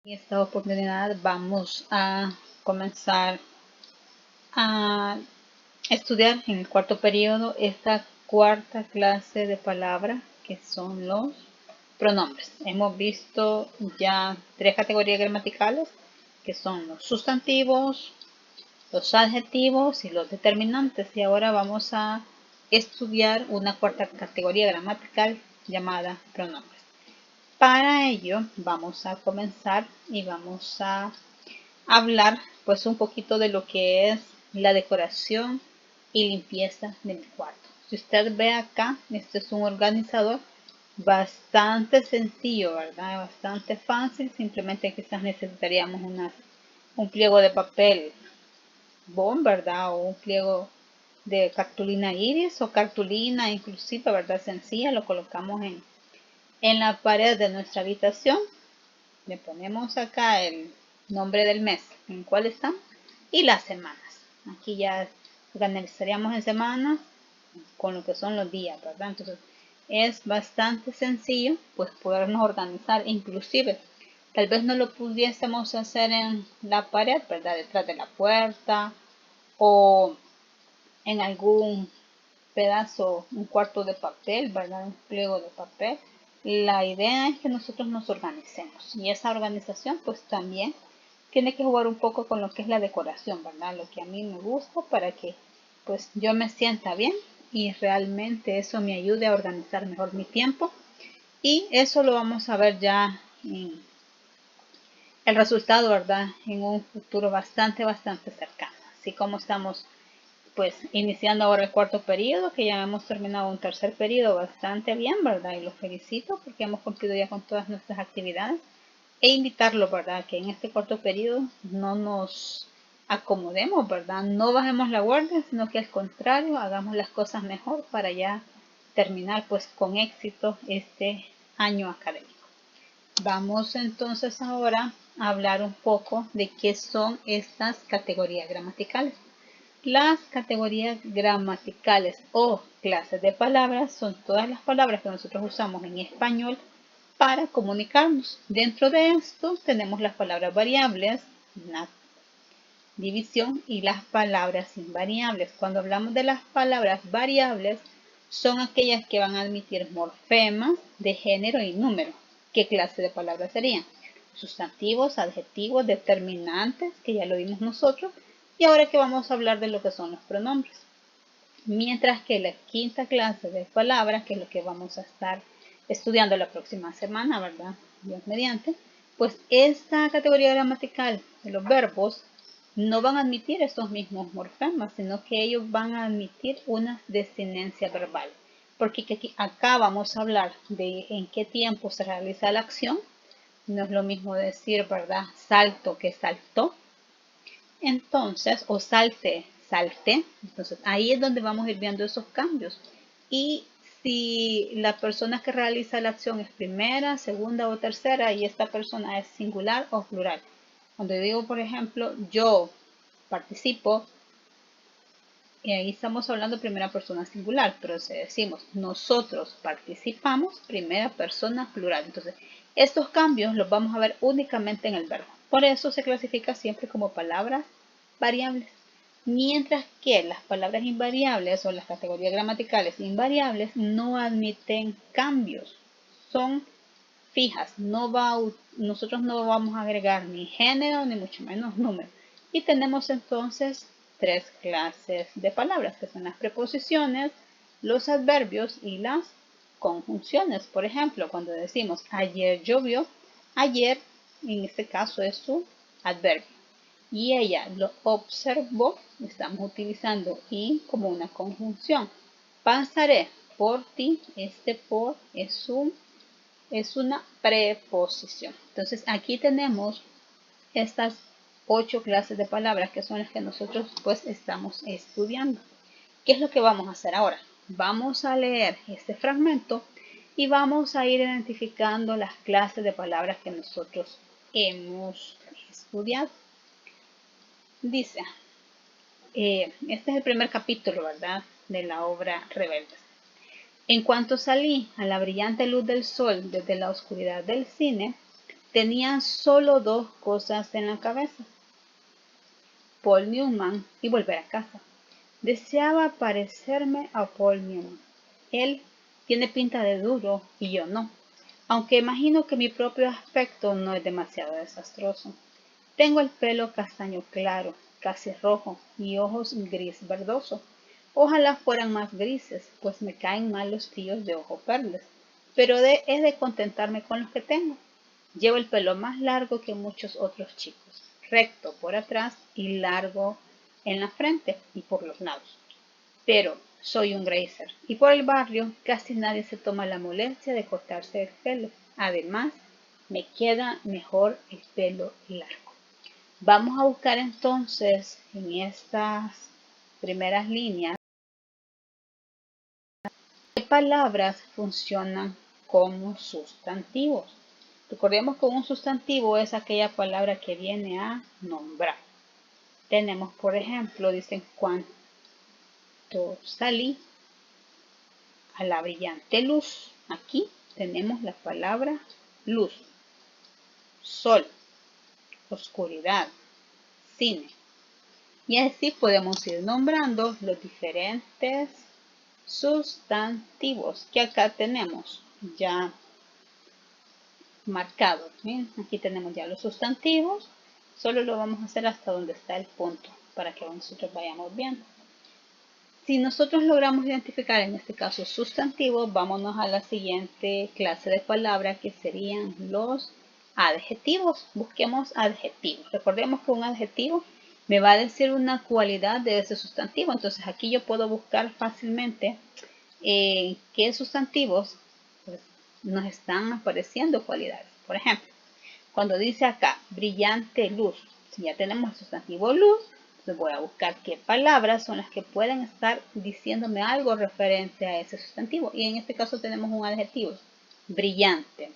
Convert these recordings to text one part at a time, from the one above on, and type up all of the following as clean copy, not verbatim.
En esta oportunidad vamos a comenzar a estudiar en el cuarto periodo esta cuarta clase de palabras que son los pronombres. Hemos visto ya tres categorías gramaticales que son los sustantivos, los adjetivos y los determinantes, y ahora vamos a estudiar una cuarta categoría gramatical llamada pronombres. Para ello vamos a comenzar y vamos a hablar pues un poquito de lo que es la decoración y limpieza de mi cuarto. Si usted ve acá, este es un organizador bastante sencillo, ¿verdad? Bastante fácil, simplemente quizás necesitaríamos un pliego de papel bond, ¿verdad? O un pliego de cartulina iris o cartulina inclusive, ¿verdad? Sencilla, lo colocamos en la pared de nuestra habitación. Le ponemos acá el nombre del mes en el cual están y las semanas. Aquí ya organizaríamos en semanas con lo que son los días, ¿verdad? Entonces es bastante sencillo pues podernos organizar, inclusive tal vez no lo pudiésemos hacer en la pared, ¿verdad? Detrás de la puerta o en algún pedazo, un cuarto de papel, ¿verdad? Un pliego de papel. La idea es que nosotros nos organicemos y esa organización pues también tiene que jugar un poco con lo que es la decoración, ¿verdad? Lo que a mí me gusta para que pues yo me sienta bien y realmente eso me ayude a organizar mejor mi tiempo, y eso lo vamos a ver ya en el resultado, ¿verdad? En un futuro bastante cercano. Así como estamos pues iniciando ahora el cuarto periodo, que ya hemos terminado un tercer periodo bastante bien, ¿verdad? Y los felicito porque hemos cumplido ya con todas nuestras actividades. E invitarlo, ¿verdad? Que en este cuarto periodo no nos acomodemos, ¿verdad? No bajemos la guardia, sino que al contrario, hagamos las cosas mejor para ya terminar pues con éxito este año académico. Vamos entonces ahora a hablar un poco de qué son estas categorías gramaticales. Las categorías gramaticales o clases de palabras son todas las palabras que nosotros usamos en español para comunicarnos. Dentro de esto tenemos las palabras variables, una división, y las palabras invariables. Cuando hablamos de las palabras variables, son aquellas que van a admitir morfemas de género y número. ¿Qué clase de palabras serían? Sustantivos, adjetivos, determinantes, que ya lo vimos nosotros, y ahora que vamos a hablar de lo que son los pronombres. Mientras que la quinta clase de palabras, que es lo que vamos a estar estudiando la próxima semana, ¿verdad? Dios mediante, pues esta categoría gramatical de los verbos no van a admitir estos mismos morfemas, sino que ellos van a admitir una desinencia verbal. Porque acá vamos a hablar de en qué tiempo se realiza la acción. No es lo mismo decir, ¿verdad? Salto que saltó. Entonces, o salte, salte. Entonces, ahí es donde vamos a ir viendo esos cambios. Y si la persona que realiza la acción es primera, segunda o tercera, y esta persona es singular o plural. Cuando digo, por ejemplo, yo participo, y ahí estamos hablando primera persona singular, pero si decimos nosotros participamos, primera persona plural. Entonces, estos cambios los vamos a ver únicamente en el verbo. Por eso se clasifica siempre como palabras variables. Mientras que las palabras invariables o las categorías gramaticales invariables no admiten cambios. Son fijas. Nosotros no vamos a agregar ni género ni mucho menos número. Y tenemos entonces tres clases de palabras, que son las preposiciones, los adverbios y las conjunciones. Por ejemplo, cuando decimos ayer llovió, ayer en este caso es su adverbio. Y ella lo observó, estamos utilizando y como una conjunción. Pasaré por ti, este por es una preposición. Entonces aquí tenemos estas 8 clases de palabras que son las que nosotros pues estamos estudiando. ¿Qué es lo que vamos a hacer ahora? Vamos a leer este fragmento y vamos a ir identificando las clases de palabras que nosotros hemos estudiado. Dice, este es el primer capítulo, ¿verdad? De la obra Rebeldes. En cuanto salí a la brillante luz del sol desde la oscuridad del cine, Tenían solo dos cosas en la cabeza: Paul Newman y volver a casa. Deseaba parecerme a Paul Newman. Él tiene pinta de duro y yo no, aunque imagino que mi propio aspecto no es demasiado desastroso. Tengo el pelo castaño claro, casi rojo, y ojos gris verdoso. Ojalá fueran más grises, pues me caen mal los tíos de ojos verdes, pero he de contentarme con los que tengo. Llevo el pelo más largo que muchos otros chicos, recto por atrás y largo en la frente y por los lados. Pero soy un grazer y por el barrio casi nadie se toma la molestia de cortarse el pelo. Además, me queda mejor el pelo largo. Vamos a buscar entonces en estas primeras líneas qué palabras funcionan como sustantivos. Recordemos que un sustantivo es aquella palabra que viene a nombrar. Tenemos, por ejemplo, dicen cuánto salí a la brillante luz. Aquí tenemos la palabra luz, sol, oscuridad, cine. Y así podemos ir nombrando los diferentes sustantivos que acá tenemos ya marcados. ¿Bien? Aquí tenemos ya los sustantivos. Solo lo vamos a hacer hasta donde está el punto para que nosotros vayamos viendo. Si nosotros logramos identificar en este caso sustantivos, vámonos a la siguiente clase de palabra que serían los adjetivos. Busquemos adjetivos. Recordemos que un adjetivo me va a decir una cualidad de ese sustantivo. Entonces aquí yo puedo buscar fácilmente qué sustantivos pues, nos están apareciendo cualidades. Por ejemplo, cuando dice acá brillante luz, si ya tenemos el sustantivo luz, entonces voy a buscar qué palabras son las que pueden estar diciéndome algo referente a ese sustantivo. Y en este caso tenemos un adjetivo, brillante.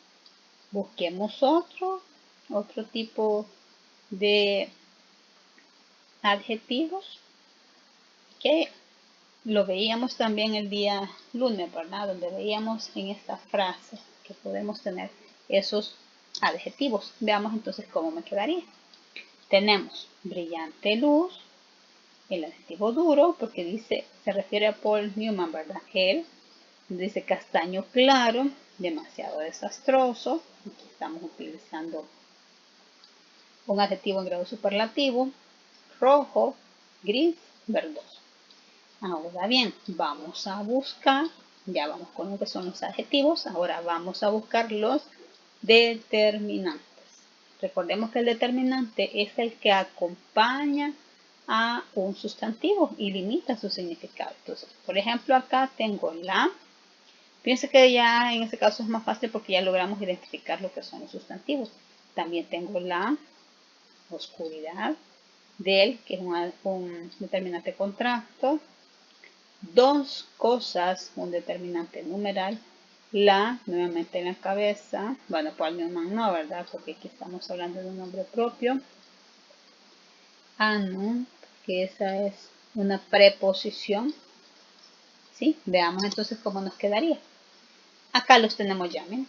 Busquemos otro tipo de adjetivos que lo veíamos también el día lunes, ¿verdad? Donde veíamos en esta frase que podemos tener esos adjetivos. Veamos entonces cómo me quedaría. Tenemos brillante luz, el adjetivo duro, porque dice, se refiere a Paul Newman, ¿verdad? Él dice castaño claro, demasiado desastroso. Aquí estamos utilizando un adjetivo en grado superlativo, rojo, gris, verdoso. Ahora bien, vamos a buscar, ya vamos con lo que son los adjetivos, ahora vamos a buscar los determinantes. Recordemos que el determinante es el que acompaña a un sustantivo y limita su significado. Entonces, por ejemplo, acá tengo la. Fíjense que ya en este caso es más fácil porque ya logramos identificar lo que son los sustantivos. También tengo la oscuridad, del, que es un determinante contracto. Dos cosas, un determinante numeral. La, nuevamente en la cabeza. Bueno, Paul Newman no, ¿verdad? Porque aquí estamos hablando de un nombre propio. Anum, que esa es una preposición. ¿Sí? Veamos entonces cómo nos quedaría. Acá los tenemos ya, ¿ven?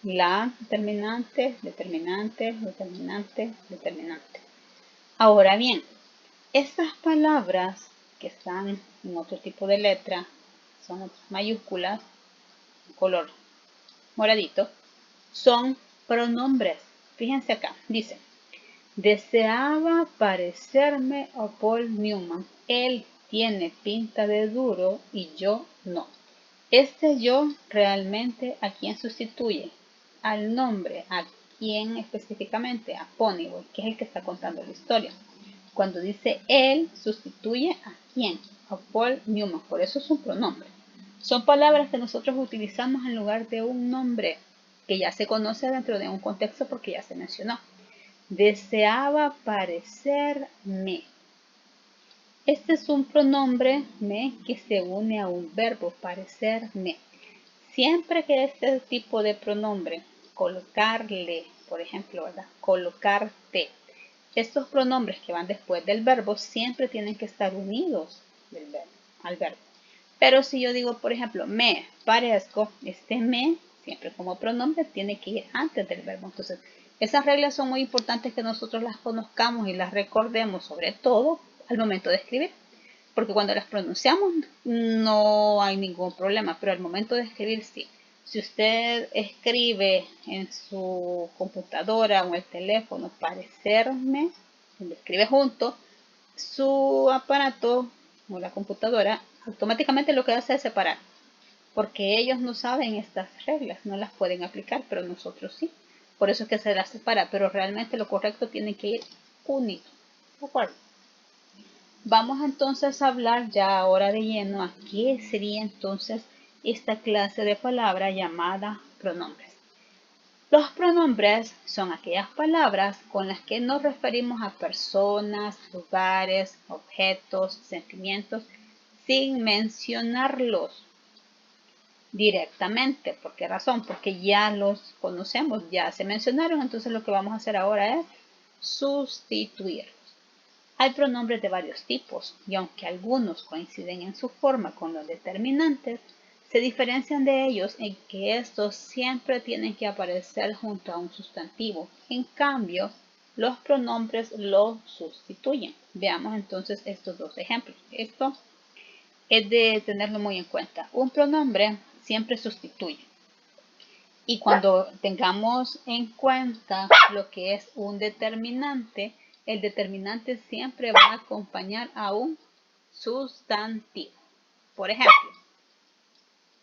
La, determinante, determinante, determinante, determinante. Ahora bien, estas palabras que están en otro tipo de letra, son mayúsculas, color moradito, son pronombres. Fíjense acá, dice, deseaba parecerme a Paul Newman. Él tiene pinta de duro y yo no. Este yo realmente a quién sustituye, al nombre, a quién específicamente, a Ponyboy, que es el que está contando la historia. Cuando dice él, sustituye a quién, a Paul Newman, por eso es un pronombre. Son palabras que nosotros utilizamos en lugar de un nombre que ya se conoce dentro de un contexto porque ya se mencionó. Deseaba parecerme. Este es un pronombre me que se une a un verbo, parecerme. Siempre que este tipo de pronombre, colocarle, por ejemplo, ¿verdad? Colocarte. Estos pronombres que van después del verbo siempre tienen que estar unidos al verbo. Pero si yo digo, por ejemplo, me parezco, este me, siempre como pronombre, tiene que ir antes del verbo. Entonces, Esas reglas son muy importantes que nosotros las conozcamos y las recordemos, sobre todo al momento de escribir, porque cuando las pronunciamos no hay ningún problema, pero al momento de escribir sí. Si usted escribe en su computadora o en el teléfono parecerme, cuando escribe junto, su aparato o la computadora automáticamente lo que hace es separar, porque ellos no saben estas reglas, no las pueden aplicar, pero nosotros sí. Por eso es que se las separa, pero realmente lo correcto tiene que ir unido. ¿De acuerdo? Vamos entonces a hablar ya ahora de lleno a qué sería entonces esta clase de palabra llamada pronombres. Los pronombres son aquellas palabras con las que nos referimos a personas, lugares, objetos, sentimientos, sin mencionarlos directamente. ¿Por qué razón? Porque ya los conocemos, ya se mencionaron, entonces lo que vamos a hacer ahora es sustituirlos. Hay pronombres de varios tipos y aunque algunos coinciden en su forma con los determinantes, se diferencian de ellos en que estos siempre tienen que aparecer junto a un sustantivo. En cambio, los pronombres lo sustituyen. Veamos entonces estos dos ejemplos. Esto es de tenerlo muy en cuenta. Un pronombre siempre sustituye. Y cuando tengamos en cuenta lo que es un determinante, el determinante siempre va a acompañar a un sustantivo. Por ejemplo,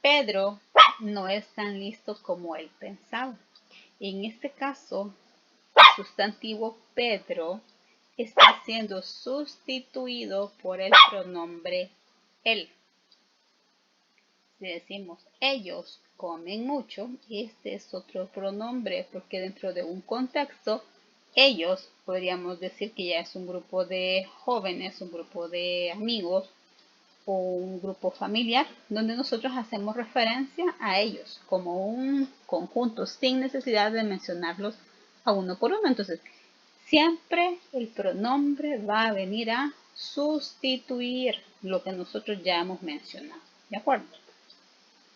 Pedro no es tan listo como él pensaba. En este caso, el sustantivo Pedro está siendo sustituido por el pronombre él. Si decimos ellos comen mucho, este es otro pronombre porque dentro de un contexto, ellos podríamos decir que ya es un grupo de jóvenes, un grupo de amigos o un grupo familiar donde nosotros hacemos referencia a ellos como un conjunto sin necesidad de mencionarlos a uno por uno. Entonces, siempre el pronombre va a venir a sustituir lo que nosotros ya hemos mencionado. ¿De acuerdo?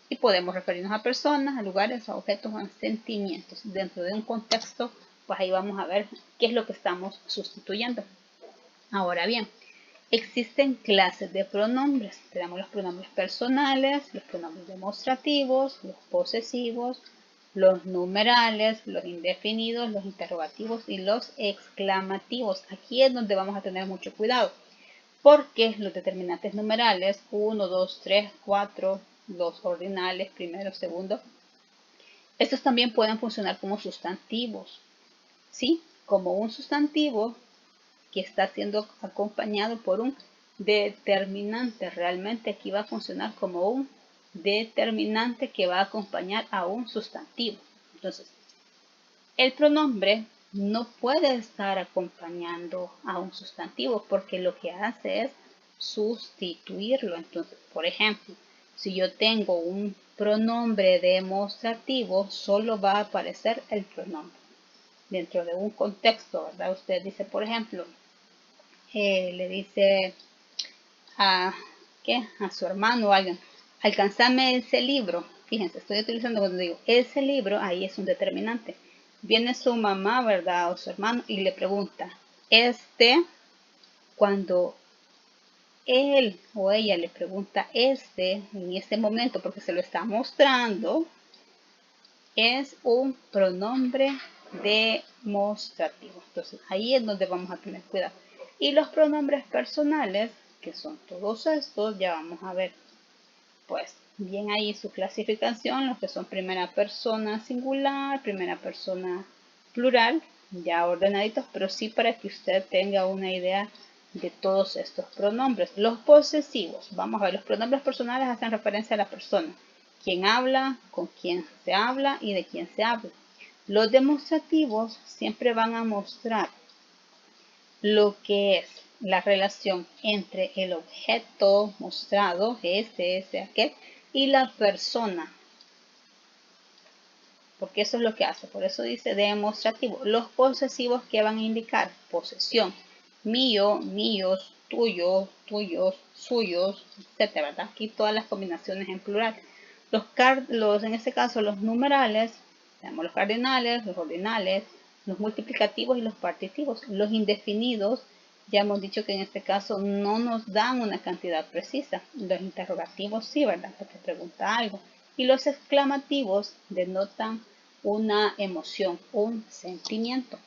Y podemos referirnos a personas, a lugares, a objetos o a sentimientos. Dentro de un contexto, pues ahí vamos a ver qué es lo que estamos sustituyendo. Ahora bien, existen clases de pronombres. Tenemos los pronombres personales, los pronombres demostrativos, los posesivos, los numerales, los indefinidos, los interrogativos y los exclamativos. Aquí es donde vamos a tener mucho cuidado, porque los determinantes numerales 1, 2, 3, 4, los ordinales, primero, segundo, estos también pueden funcionar como sustantivos, ¿sí? Como un sustantivo que está siendo acompañado por un determinante. Realmente aquí va a funcionar como un determinante que va a acompañar a un sustantivo. Entonces, el pronombre no puede estar acompañando a un sustantivo porque lo que hace es sustituirlo. Entonces, por ejemplo, si yo tengo un pronombre demostrativo, solo va a aparecer el pronombre. Dentro de un contexto, ¿verdad? Usted dice, por ejemplo, le dice a, ¿qué? A su hermano o a alguien, alcanzame ese libro. Fíjense, estoy utilizando cuando digo ese libro, ahí es un determinante. Viene su mamá, ¿verdad? O su hermano y le pregunta, cuando él o ella le pregunta en este momento, porque se lo está mostrando, es un pronombre demostrativo. Entonces, ahí es donde vamos a tener cuidado. Y los pronombres personales, que son todos estos, ya vamos a ver, pues, bien ahí su clasificación, los que son primera persona singular, primera persona plural, ya ordenaditos, pero sí para que usted tenga una idea de todos estos pronombres. Los posesivos, vamos a ver, los pronombres personales hacen referencia a la persona, quién habla, con quién se habla y de quién se habla. Los demostrativos siempre van a mostrar lo que es la relación entre el objeto mostrado, aquel, y la persona. Porque eso es lo que hace. Por eso dice demostrativo. Los posesivos que van a indicar posesión. Mío, míos, tuyos, tuyos, suyos, etc. ¿verdad? Aquí todas las combinaciones en plural. En este caso, los numerales, tenemos los cardinales, los ordinales, los multiplicativos y los partitivos. Los indefinidos, ya hemos dicho que en este caso no nos dan una cantidad precisa. Los interrogativos sí, ¿verdad? Porque pregunta algo. Y los exclamativos denotan una emoción, un sentimiento.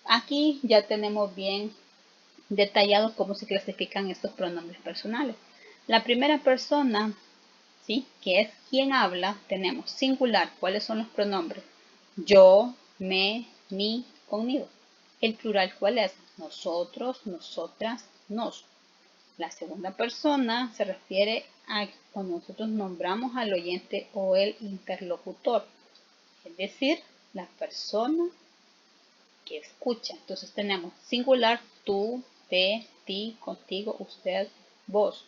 Aquí ya tenemos bien detallado cómo se clasifican estos pronombres personales. La primera persona, ¿sí?, que es quien habla, tenemos singular. ¿Cuáles son los pronombres? Yo, me, mi, conmigo. El plural, ¿cuál es? Nosotros, nosotras, nos. La segunda persona se refiere a cuando nosotros nombramos al oyente o el interlocutor, es decir, la persona que escucha. Entonces tenemos singular, tú, te, ti, contigo, usted, vos.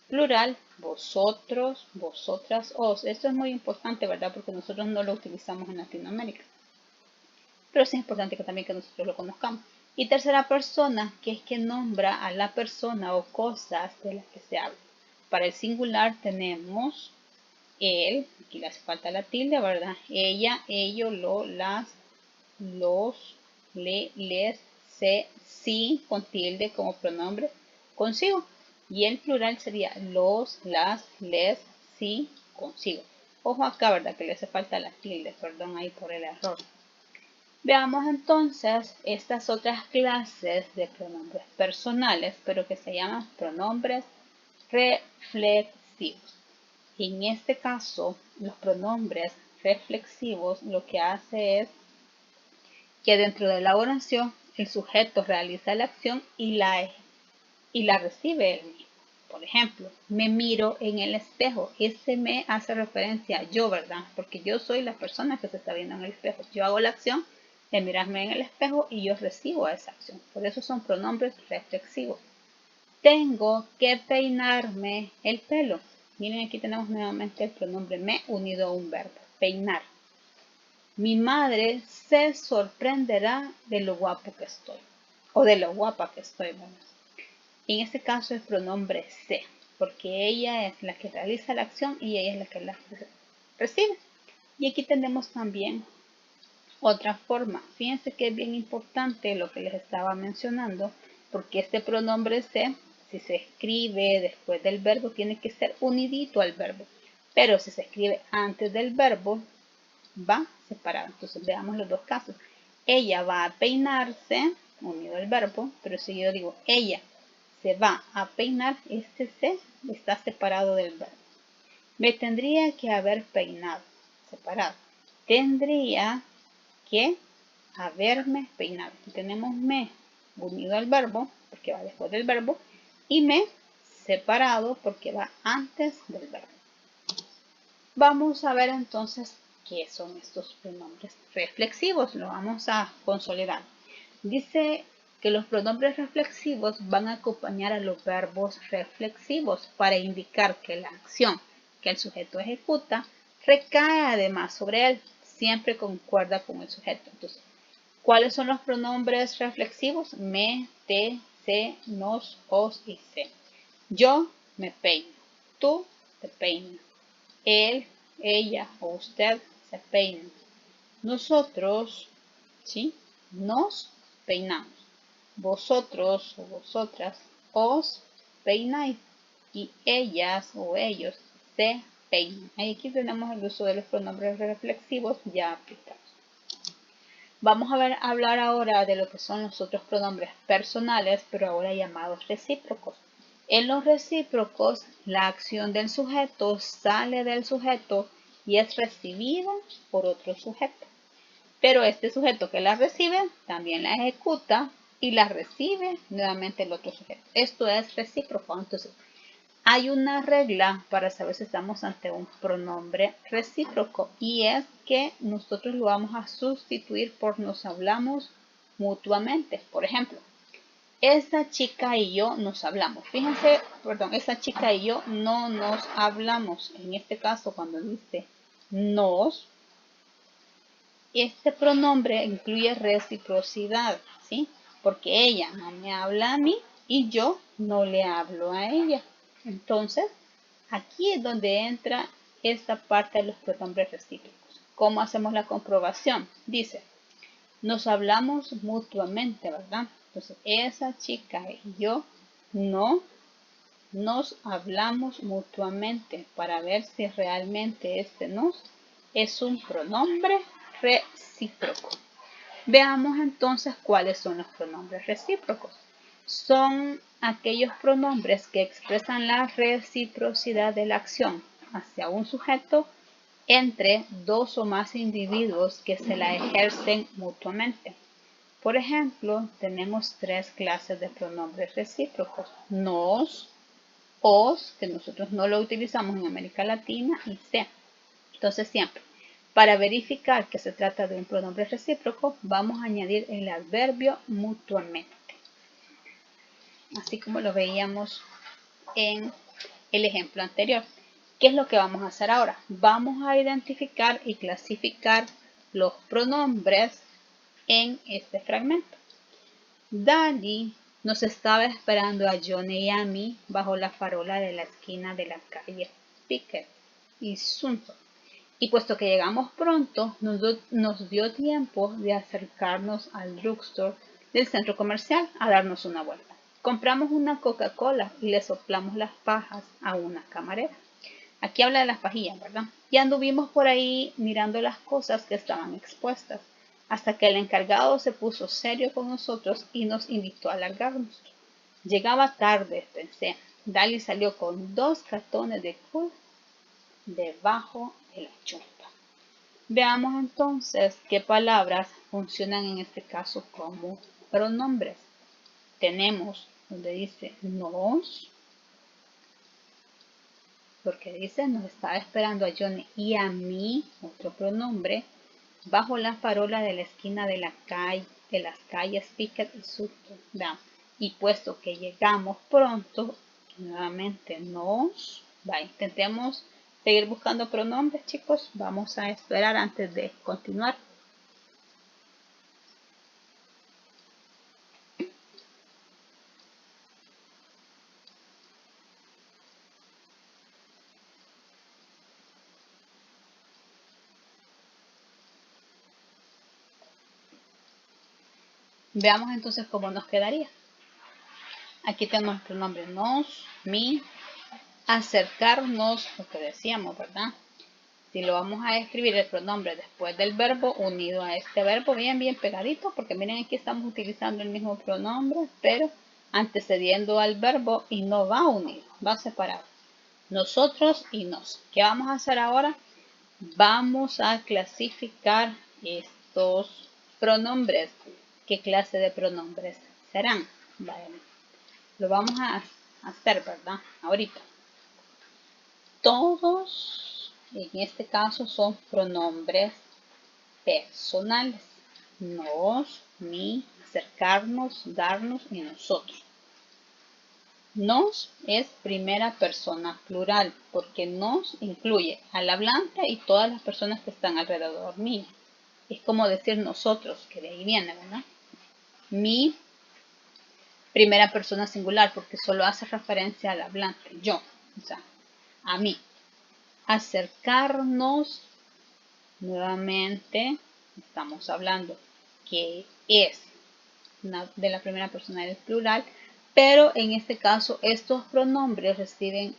Plural, vosotros, vosotras, os. Esto es muy importante, ¿verdad? Porque nosotros no lo utilizamos en Latinoamérica. Pero sí es importante que también que nosotros lo conozcamos. Y tercera persona, que es que nombra a la persona o cosas de las que se habla. Para el singular tenemos él, aquí le hace falta la tilde, ¿verdad? Ella, ello, lo, las, los, le, les, se, sí, con tilde como pronombre, consigo. Y el plural sería los, las, les, sí, consigo. Ojo acá, ¿verdad? Que le hace falta la tilde, perdón ahí por el error. Veamos entonces estas otras clases de pronombres personales, pero que se llaman pronombres reflexivos. En este caso, los pronombres reflexivos lo que hace es que dentro de la oración el sujeto realiza la acción y la recibe él mismo. Por ejemplo, me miro en el espejo. Ese me hace referencia a yo, ¿verdad? Porque yo soy la persona que se está viendo en el espejo. Yo hago la acción de mirarme en el espejo y yo recibo esa acción. Por eso son pronombres reflexivos. Tengo que peinarme el pelo. Miren, aquí tenemos nuevamente el pronombre me unido a un verbo, peinar. Mi madre se sorprenderá de lo guapo que estoy. O de lo guapa que estoy, vamos. En este caso el pronombre se, porque ella es la que realiza la acción y ella es la que la recibe. Y aquí tenemos también otra forma. Fíjense que es bien importante lo que les estaba mencionando, porque este pronombre se, si se escribe después del verbo, tiene que ser unidito al verbo. Pero si se escribe antes del verbo, va separado. Entonces veamos los dos casos. Ella va a peinarse, unido al verbo, pero si yo digo ella se va a peinar, este se está separado del verbo. Me tendría que haber peinado, separado. Tendría que haberme peinado. Aquí tenemos me unido al verbo, porque va después del verbo, y me separado porque va antes del verbo. Vamos a ver entonces qué son estos pronombres reflexivos. Lo vamos a consolidar. Dice que los pronombres reflexivos van a acompañar a los verbos reflexivos para indicar que la acción que el sujeto ejecuta recae además sobre él, siempre concuerda con el sujeto. Entonces, ¿cuáles son los pronombres reflexivos? Me, te, se, nos, os y se. Yo me peino. Tú te peinas. Él, ella o usted se peina. Nosotros, ¿sí?, nos peinamos. Vosotros o vosotras os peináis. Y ellas o ellos se peinan. Aquí tenemos el uso de los pronombres reflexivos ya aplicados. Vamos a hablar ahora de lo que son los otros pronombres personales, pero ahora llamados recíprocos. En los recíprocos, la acción del sujeto sale del sujeto y es recibida por otro sujeto. Pero este sujeto que la recibe también la ejecuta y la recibe nuevamente el otro sujeto. Esto es recíproco. Entonces, hay una regla para saber si estamos ante un pronombre recíproco y es que nosotros lo vamos a sustituir por nos hablamos mutuamente. Por ejemplo, esa chica y yo nos hablamos. Fíjense, perdón, esa chica y yo no nos hablamos. En este caso, cuando dice nos, este pronombre incluye reciprocidad, ¿sí? Porque ella no me habla a mí y yo no le hablo a ella. Entonces, aquí es donde entra esta parte de los pronombres recíprocos. ¿Cómo hacemos la comprobación? Dice, Nos hablamos mutuamente, ¿verdad? Entonces, esa chica y yo no nos hablamos mutuamente para ver si realmente este nos es un pronombre recíproco. Veamos entonces cuáles son los pronombres recíprocos. Son aquellos pronombres que expresan la reciprocidad de la acción hacia un sujeto entre dos o más individuos que se la ejercen mutuamente. Por ejemplo, tenemos tres clases de pronombres recíprocos: nos, os, que nosotros no lo utilizamos en América Latina, y se. Entonces siempre, para verificar que se trata de un pronombre recíproco, vamos a añadir el adverbio mutuamente, así como lo veíamos en el ejemplo anterior. ¿Qué es lo que vamos a hacer ahora? Vamos a identificar y clasificar los pronombres en este fragmento. Daddy nos estaba esperando a Johnny y a mí bajo la farola de la esquina de la calle Pickett y Sunton. Y puesto que llegamos pronto, nos dio tiempo de acercarnos al drugstore del centro comercial a darnos una vuelta. Compramos una Coca-Cola y le soplamos las pajas a una camarera. Aquí habla de las pajillas, ¿verdad? Y anduvimos por ahí mirando las cosas que estaban expuestas, hasta que el encargado se puso serio con nosotros y nos invitó a largarnos. Llegaba tarde, pensé. Dali salió con 2 cartones de cola debajo de la chompa. Veamos entonces qué palabras funcionan en este caso como pronombres. Tenemos donde dice nos, porque dice nos estaba esperando a Johnny y a mí, otro pronombre, bajo la farola de la esquina de las calles Pickett y Sutton. Y puesto que llegamos pronto, nuevamente nos, intentemos seguir buscando pronombres, chicos. Vamos a esperar antes de continuar. Veamos entonces cómo nos quedaría. Aquí tenemos el pronombre nos, mi, acercarnos, lo que decíamos, ¿verdad? Si lo vamos a escribir el pronombre después del verbo, unido a este verbo, bien pegadito, porque miren aquí estamos utilizando el mismo pronombre, pero antecediendo al verbo y no va unido, va separado. Nosotros y nos. ¿Qué vamos a hacer ahora? Vamos a clasificar estos pronombres. ¿Qué clase de pronombres serán? Lo vamos a hacer, ¿verdad? Ahorita. Todos, en este caso, son pronombres personales. Nos, mi, acercarnos, darnos y nosotros. Nos es primera persona plural porque nos incluye al hablante y todas las personas que están alrededor mío. Es como decir nosotros, que de ahí viene, ¿verdad? Mi, primera persona singular porque solo hace referencia al hablante, yo, o sea, a mí. Acercarnos, nuevamente estamos hablando que es de la primera persona del plural, pero en este caso estos pronombres reciben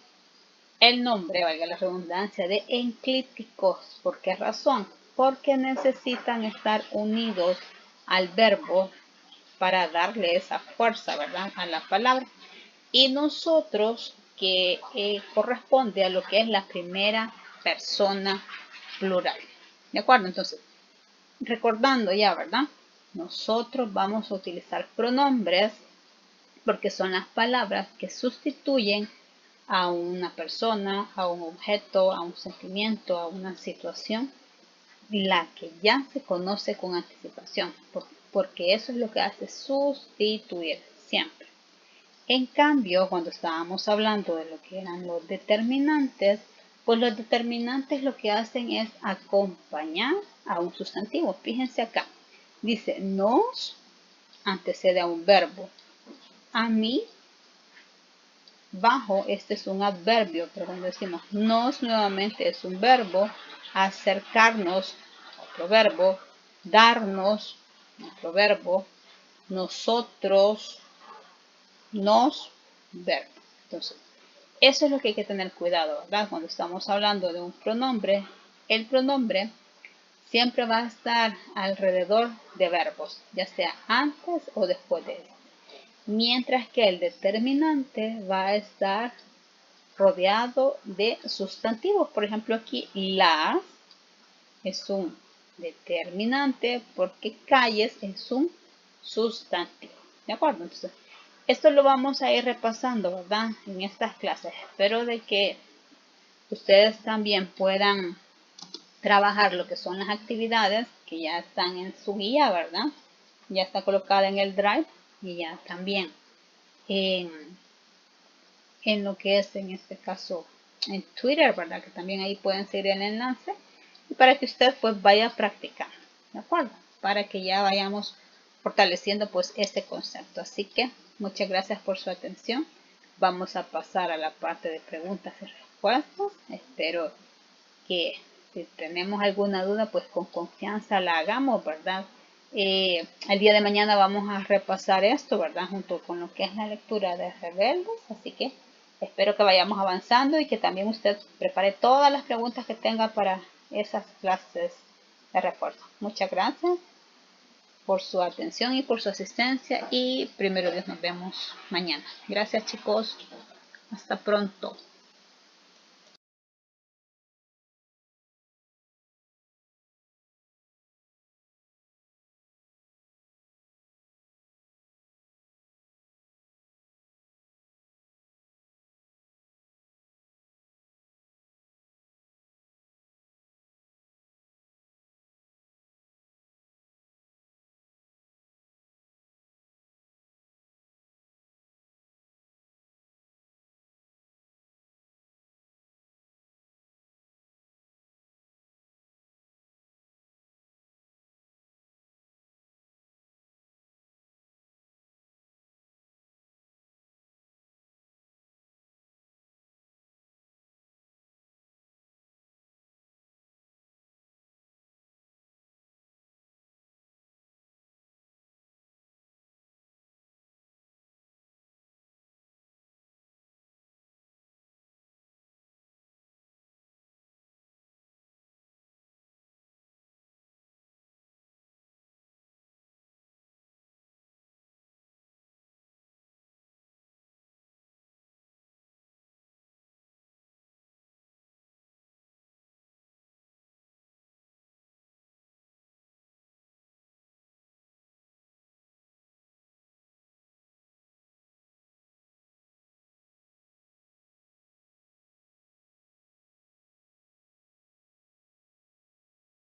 el nombre, valga la redundancia, de enclíticos. ¿Por qué razón? Porque necesitan estar unidos al verbo para darle esa fuerza, ¿verdad?, a la palabra. Y nosotros, que corresponde a lo que es la primera persona plural. ¿De acuerdo? Entonces, recordando ya, ¿verdad? Nosotros vamos a utilizar pronombres porque son las palabras que sustituyen a una persona, a un objeto, a un sentimiento, a una situación, la que ya se conoce con anticipación, porque eso es lo que hace sustituir siempre. En cambio, cuando estábamos hablando de lo que eran los determinantes, pues los determinantes lo que hacen es acompañar a un sustantivo. Fíjense acá, dice nos antecede a un verbo. A mí, bajo, este es un adverbio, pero cuando decimos nos nuevamente es un verbo, acercarnos, otro verbo, darnos, nuestro verbo, nosotros, nos, verbo. Entonces, eso es lo que hay que tener cuidado, ¿verdad? Cuando estamos hablando de un pronombre, el pronombre siempre va a estar alrededor de verbos, ya sea antes o después de él. Mientras que el determinante va a estar rodeado de sustantivos. Por ejemplo, aquí las es un determinante porque calles es un sustantivo. ¿De acuerdo? Entonces, esto lo vamos a ir repasando, ¿verdad? En estas clases. Espero de que ustedes también puedan trabajar lo que son las actividades que ya están en su guía, ¿verdad? Ya está colocada en el Drive y ya también en, en lo que es en este caso en Twitter, ¿verdad? Que también ahí pueden seguir el enlace y para que usted pues vaya practicando, ¿de acuerdo? Para que ya vayamos fortaleciendo pues este concepto. Así que muchas gracias por su atención. Vamos a pasar a la parte de preguntas y respuestas. Espero que si tenemos alguna duda pues con confianza la hagamos, ¿verdad? El día de mañana vamos a repasar esto, ¿verdad? Junto con lo que es la lectura de Rebeldes. Así que espero que vayamos avanzando y que también usted prepare todas las preguntas que tenga para esas clases de refuerzo. Muchas gracias por su atención y por su asistencia y primero Dios nos vemos mañana. Gracias chicos. Hasta pronto.